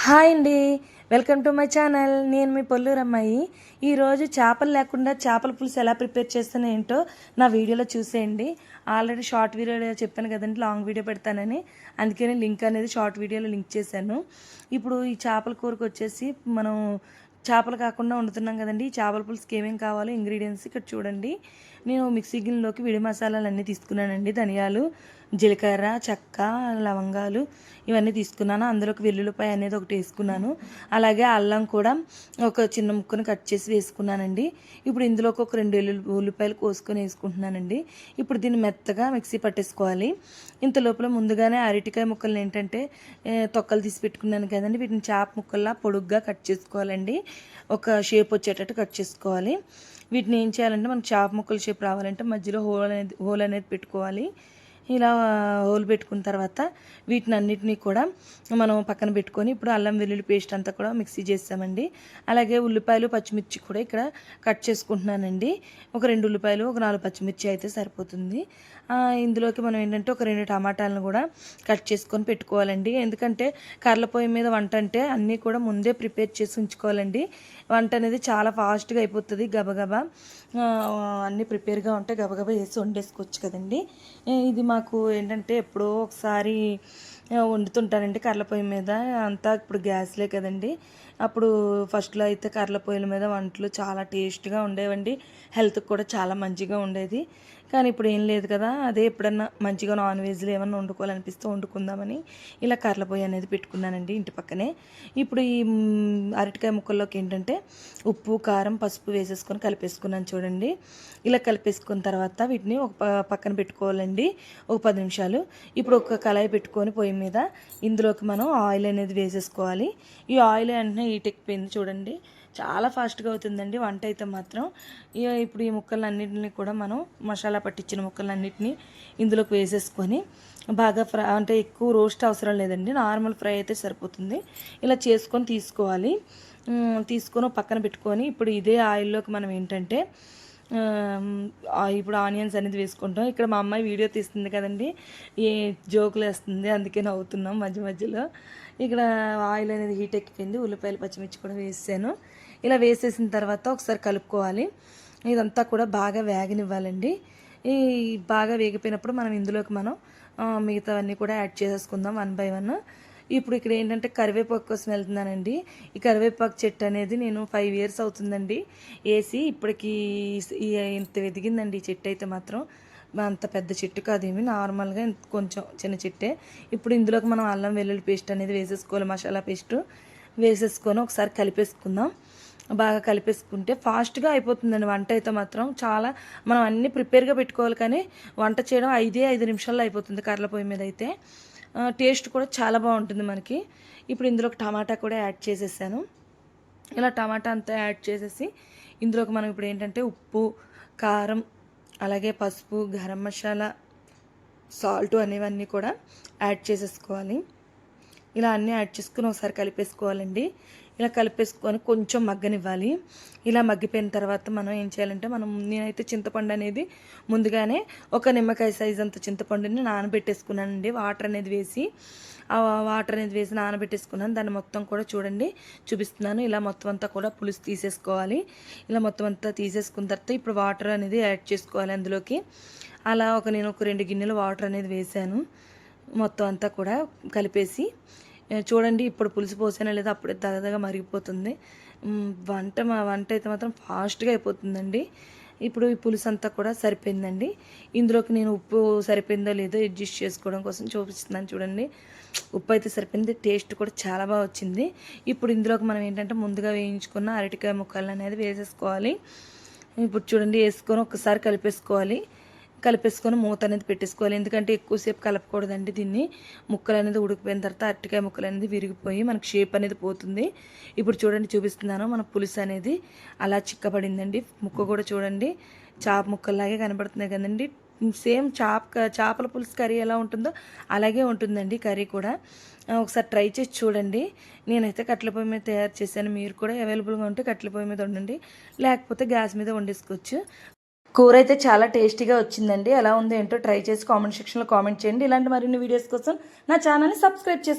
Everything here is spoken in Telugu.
హాయ్ అండి, వెల్కమ్ టు మై ఛానల్. నేను మీ పొల్లూరు అమ్మాయి. ఈరోజు చేపలు లేకుండా చేపల పులుసు ఎలా ప్రిపేర్ చేస్తానో ఏంటో నా వీడియోలో చూసేయండి. ఆల్రెడీ షార్ట్ వీడియో చెప్పాను కదండి, లాంగ్ వీడియో పెడతానని, అందుకని లింక్ అనేది షార్ట్ వీడియోలో లింక్ చేశాను. ఇప్పుడు ఈ చేపల కూరకు వచ్చేసి మనం చేపలు కాకుండా వండుతున్నాం కదండి. ఈ చేపల పులుసుకి ఏమేమి కావాలో ఇంగ్రీడియంట్స్ ఇక్కడ చూడండి. నేను మిక్సీ గిన్నెలోకి విడి మసాలాలు అన్నీ తీసుకున్నానండి. ధనియాలు, జీలకర్ర, చెక్క, లవంగాలు ఇవన్నీ తీసుకున్నాను. అందులోకి వెల్లుల్లిపాయ అనేది ఒకటి వేసుకున్నాను. అలాగే అల్లం కూడా ఒక చిన్న ముక్కను కట్ చేసి వేసుకున్నానండి. ఇప్పుడు ఇందులోకి ఒక 2 ఉల్లిపాయలు కోసుకొని వేసుకుంటున్నానండి. ఇప్పుడు దీన్ని మెత్తగా మిక్సీ పట్టేసుకోవాలి. ఇంత లోపల ముందుగానే అరటికాయ ముక్కల్ని ఏంటంటే తొక్కలు తీసి పెట్టుకున్నాను కదండి, వీటిని చేప ముక్కల్లా పొడుగ్గా కట్ చేసుకోవాలండి. ఒక షేప్ వచ్చేటట్టు కట్ చేసుకోవాలి. వీటిని ఏం చేయాలంటే మనకు చేప ముక్కల షేప్ రావాలంటే మధ్యలో హోల్ అనేది పెట్టుకోవాలి. ఇలా హోల్ పెట్టుకున్న తర్వాత వీటిని అన్నిటినీ కూడా మనం పక్కన పెట్టుకొని ఇప్పుడు అల్లం వెల్లుల్లి పేస్ట్ అంతా కూడా మిక్సీ చేస్తామండి. అలాగే ఉల్లిపాయలు, పచ్చిమిర్చి కూడా ఇక్కడ కట్ చేసుకుంటున్నానండి. ఒక 2 ఉల్లిపాయలు, ఒక 4 పచ్చిమిర్చి అయితే సరిపోతుంది. ఇందులోకి మనం ఏంటంటే ఒక 2 టమాటాలను కూడా కట్ చేసుకొని పెట్టుకోవాలండి. ఎందుకంటే కర్రల పొయ్యి మీద వంట అంటే అన్నీ కూడా ముందే ప్రిపేర్ చేసి ఉంచుకోవాలండి. వంట అనేది చాలా ఫాస్ట్గా అయిపోతుంది. గబగబా అన్నీ ప్రిపేర్గా ఉంటే గబగబా వేసి వండేసుకోవచ్చు కదండి. ఇది మాకు ఏంటంటే ఎప్పుడో ఒకసారి వండుతుంటానండి కర్రల పొయ్యి మీద. అంతా ఇప్పుడు గ్యాస్లే కదండి. అప్పుడు ఫస్ట్లో అయితే కర్రల పొయ్యిల మీద వంటలు చాలా టేస్ట్గా ఉండేవండి. హెల్త్కి కూడా చాలా మంచిగా ఉండేది. కానీ ఇప్పుడు ఏం లేదు కదా, అదే ఎప్పుడన్నా మంచిగా నాన్ వెజ్లు ఏమన్నా వండుకోవాలనిపిస్తే వండుకుందామని ఇలా కర్రల పొయ్యి అనేది పెట్టుకున్నానండి ఇంటి పక్కనే. ఇప్పుడు ఈ అరటికాయ ముక్కల్లోకి ఏంటంటే ఉప్పు, కారం, పసుపు వేసేసుకొని కలిపేసుకున్నాను చూడండి. ఇలా కలిపేసుకున్న తర్వాత వీటిని ఒక పక్కన పెట్టుకోవాలండి ఒక 10 నిమిషాలు. ఇప్పుడు ఒక కళాయి పెట్టుకొని పొయ్యి మీద ఇందులోకి మనం ఆయిల్ అనేది వేసేసుకోవాలి. ఈ ఆయిల్ వెంటనే హీట్ ఎక్కిపోయింది చూడండి. చాలా ఫాస్ట్గా అవుతుందండి వంట అయితే మాత్రం. ఇప్పుడు ఈ ముక్కలన్నింటినీ కూడా మనం మసాలా పట్టించిన ముక్కలన్నింటినీ ఇందులోకి వేసేసుకొని బాగా ఫ్రై, అంటే ఎక్కువ రోస్ట్ అవసరం లేదండి, నార్మల్ ఫ్రై అయితే సరిపోతుంది. ఇలా చేసుకొని తీసుకోవాలి. తీసుకొని పక్కన పెట్టుకొని ఇప్పుడు ఇదే ఆయిల్లోకి మనం ఏంటంటే ఇప్పుడు ఆనియన్స్ అనేది వేసుకుంటాం. ఇక్కడ మా అమ్మాయి వీడియో తీస్తుంది కదండి, ఏ జోకులు వేస్తుంది, అందుకే నవ్వుతున్నాం మధ్య మధ్యలో. ఇక్కడ ఆయిల్ అనేది హీట్ ఎక్కిపోయింది. ఉల్లిపాయలు, పచ్చిమిర్చి కూడా వేసాను. ఇలా వేసేసిన తర్వాత ఒకసారి కలుపుకోవాలి. ఇదంతా కూడా బాగా వేగనివ్వాలండి. ఈ బాగా వేగిపోయినప్పుడు మనం ఇందులోకి మనం మిగతావన్నీ కూడా యాడ్ చేసేసుకుందాం 1 బై 1. ఇప్పుడు ఇక్కడ ఏంటంటే కరివేపాకు కోసం వెళ్తున్నానండి. ఈ కరివేపాకు చెట్టు అనేది నేను 5 ఇయర్స్ అవుతుందండి వేసి. ఇప్పటికి ఇంత ఎదిగిందండి ఈ చెట్టు అయితే మాత్రం. అంత పెద్ద చెట్టు కాదేమి, నార్మల్గా కొంచెం చిన్న చెట్టే. ఇప్పుడు ఇందులోకి మనం అల్లం వెల్లుల్లి పేస్ట్ అనేది వేసేసుకోవాలి. మసాలా పేస్ట్ వేసేసుకొని ఒకసారి కలిపేసుకుందాం. బాగా కలిపేసుకుంటే ఫాస్ట్గా అయిపోతుందండి వంట అయితే మాత్రం. చాలా మనం అన్నీ ప్రిపేర్గా పెట్టుకోవాలి, కానీ వంట చేయడం 5 నిమిషాల్లో అయిపోతుంది కర్రల పొయ్యి మీద అయితే. టేస్ట్ కూడా చాలా బాగుంటుంది మనకి. ఇప్పుడు ఇందులోకి టమాటా కూడా యాడ్ చేసేసాను. ఇలా టమాటా అంతా యాడ్ చేసేసి ఇందులోకి మనం ఇప్పుడు ఏంటంటే ఉప్పు, కారం, అలాగే పసుపు, గరం మసాలా, సాల్ట్ అనేవన్నీ కూడా యాడ్ చేసేసుకోవాలి. ఇలా అన్నీ యాడ్ చేసుకుని ఒకసారి కలిపేసుకోవాలండి. ఇలా కలిపేసుకొని కొంచెం మగ్గనివ్వాలి. ఇలా మగ్గిపోయిన తర్వాత మనం ఏం చేయాలంటే నేనైతే చింతపండు అనేది ముందుగానే ఒక నిమ్మకాయ సైజ్ అంత చింతపండుని నానబెట్టేసుకున్నానండి. వాటర్ అనేది వేసి నానబెట్టేసుకున్నాను. దాన్ని మొత్తం కూడా చూడండి చూపిస్తున్నాను. ఇలా మొత్తం అంతా కూడా పులుసు తీసేసుకోవాలి. ఇలా మొత్తం అంతా తీసేసుకున్న తర్వాత ఇప్పుడు వాటర్ అనేది యాడ్ చేసుకోవాలి అందులోకి. అలా నేను ఒక 2 గిన్నెలు వాటర్ అనేది వేసాను. మొత్తం అంతా కూడా కలిపేసి చూడండి. ఇప్పుడు పులుసు పోసానా లేదా అప్పుడే దగదగా మరిగిపోతుంది. వంట అయితే మాత్రం ఫాస్ట్గా అయిపోతుందండి. ఇప్పుడు ఈ పులుసు అంతా కూడా సరిపోయిందండి. ఇందులోకి నేను ఉప్పు సరిపోయిందో లేదో అడ్జస్ట్ చేసుకోవడం కోసం చూపిస్తున్నాను చూడండి. ఉప్పు అయితే సరిపోయింది. టేస్ట్ కూడా చాలా బాగా వచ్చింది. ఇప్పుడు ఇందులోకి మనం ఏంటంటే ముందుగా వేయించుకున్న అరటికాయ ముక్కలు అనేది వేసేసుకోవాలి. ఇప్పుడు చూడండి వేసుకొని ఒకసారి కలిపేసుకొని మూత అనేది పెట్టేసుకోవాలి. ఎందుకంటే ఎక్కువసేపు కలపకూడదండి దీన్ని. ముక్కలు అనేది ఉడికిపోయిన తర్వాత అరటికాయ ముక్కలు అనేది విరిగిపోయి మనకు షేప్ అనేది పోతుంది. ఇప్పుడు చూడండి చూపిస్తున్నాను, మన పులుసు అనేది అలా చిక్కబడిందండి. ముక్క కూడా చూడండి చేప ముక్కల్లాగే కనబడుతున్నాయి కదండి. సేమ్ చేపల పులుసు కర్రీ ఎలా ఉంటుందో అలాగే ఉంటుందండి కర్రీ కూడా. ఒకసారి ట్రై చేసి చూడండి. నేనైతే కట్టెల పొయ్యి మీద తయారు చేశాను. మీరు కూడా అవైలబుల్గా ఉంటే కట్టెల పొయ్యి మీద వండండి, లేకపోతే గ్యాస్ మీద వండేసుకోవచ్చు. కూర అయితే చాలా టేస్టీగా వచ్చిందండి. ఎలా ఉందో ఏంటో ట్రై చేసి కామెంట్ సెక్షన్లో కామెంట్ చేయండి. ఇలాంటి మరిన్ని వీడియోస్ కోసం నా ఛానల్ని సబ్స్క్రైబ్ చేసుకోండి.